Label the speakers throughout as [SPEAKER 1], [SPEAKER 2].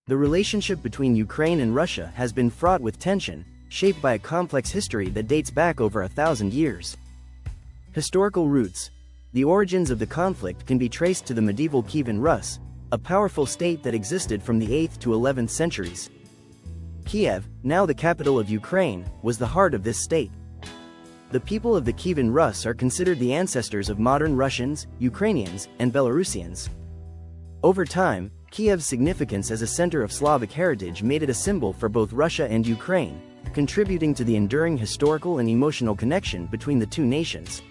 [SPEAKER 1] The relationship between Ukraine and Russia has been fraught with tension, shaped by a complex history that dates back over 1,000 years. Historical roots. The origins of the conflict can be traced to the medieval Kievan Rus, a powerful state that existed from the 8th to 11th centuries. Kiev, now the capital of Ukraine, was the heart of this state. The people of the Kievan Rus are considered the ancestors of modern Russians, Ukrainians, and Belarusians. Over time, Kiev's significance as a center of Slavic heritage made it a symbol for both Russia and Ukraine, contributing to the enduring historical and emotional connection between the two nations.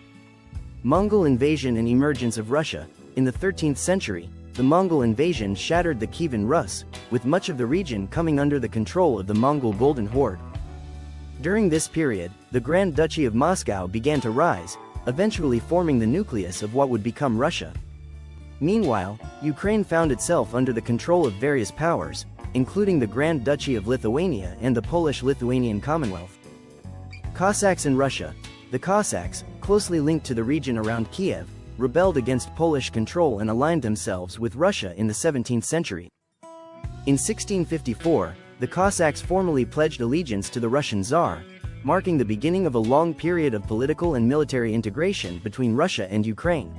[SPEAKER 1] Mongol invasion and emergence of Russia. In the 13th century, the Mongol invasion shattered the Kievan Rus, with much of the region coming under the control of the Mongol Golden Horde. During this period, the Grand Duchy of Moscow began to rise, eventually forming the nucleus of what would become Russia. Meanwhile, Ukraine found itself under the control of various powers, including the Grand Duchy of Lithuania and the Polish-Lithuanian Commonwealth. Cossacks in Russia. The Cossacks, closely linked to the region around Kiev, rebelled against Polish control and aligned themselves with Russia in the 17th century. In 1654, the Cossacks formally pledged allegiance to the Russian Tsar, marking the beginning of a long period of political and military integration between Russia and Ukraine.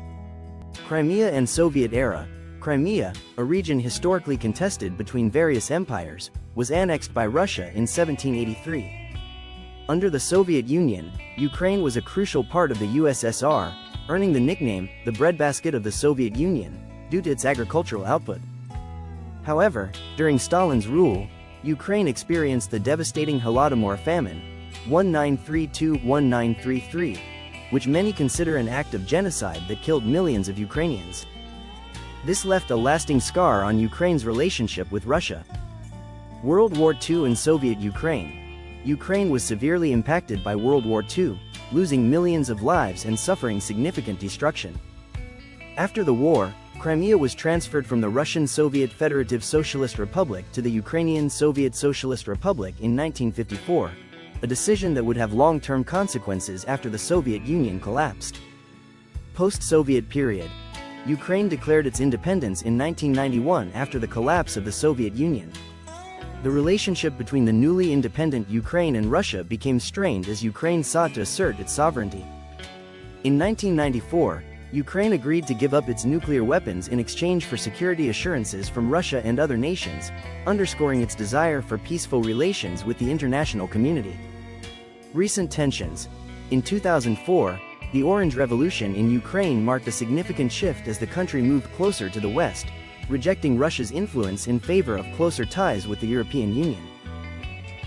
[SPEAKER 1] Crimea and Soviet era. Crimea, a region historically contested between various empires, was annexed by Russia in 1783. Under the Soviet Union, Ukraine was a crucial part of the USSR, earning the nickname, the breadbasket of the Soviet Union, due to its agricultural output. However, during Stalin's rule, Ukraine experienced the devastating Holodomor famine, 1932-1933, which many consider an act of genocide that killed millions of Ukrainians. This left a lasting scar on Ukraine's relationship with Russia. World War II and Soviet Ukraine. Ukraine was severely impacted by World War II, losing millions of lives and suffering significant destruction. After the war, Crimea was transferred from the Russian Soviet Federative Socialist Republic to the Ukrainian Soviet Socialist Republic in 1954, a decision that would have long-term consequences after the Soviet Union collapsed. Post-Soviet period. Ukraine declared its independence in 1991 after the collapse of the Soviet Union. The relationship between the newly independent Ukraine and Russia became strained as Ukraine sought to assert its sovereignty. In 1994, Ukraine agreed to give up its nuclear weapons in exchange for security assurances from Russia and other nations, underscoring its desire for peaceful relations with the international community. Recent tensions. In 2004, the Orange Revolution in Ukraine marked a significant shift as the country moved closer to the West, rejecting Russia's influence in favor of closer ties with the European Union.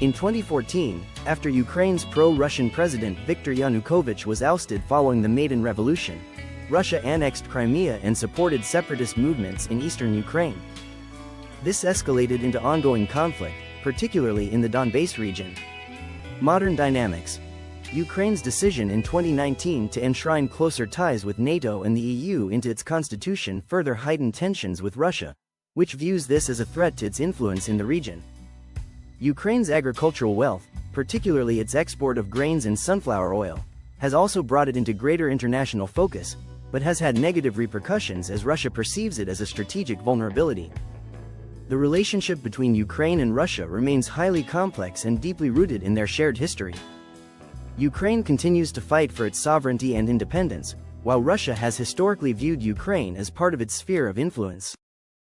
[SPEAKER 1] In 2014, after Ukraine's pro-Russian president Viktor Yanukovych was ousted following the Maidan Revolution, Russia annexed Crimea and supported separatist movements in eastern Ukraine. This escalated into ongoing conflict, particularly in the Donbass region. Modern dynamics. Ukraine's decision in 2019 to enshrine closer ties with NATO and the EU into its constitution further heightened tensions with Russia, which views this as a threat to its influence in the region. Ukraine's agricultural wealth, particularly its export of grains and sunflower oil, has also brought it into greater international focus, but has had negative repercussions as Russia perceives it as a strategic vulnerability. The relationship between Ukraine and Russia remains highly complex and deeply rooted in their shared history. Ukraine continues to fight for its sovereignty and independence, while Russia has historically viewed Ukraine as part of its sphere of influence.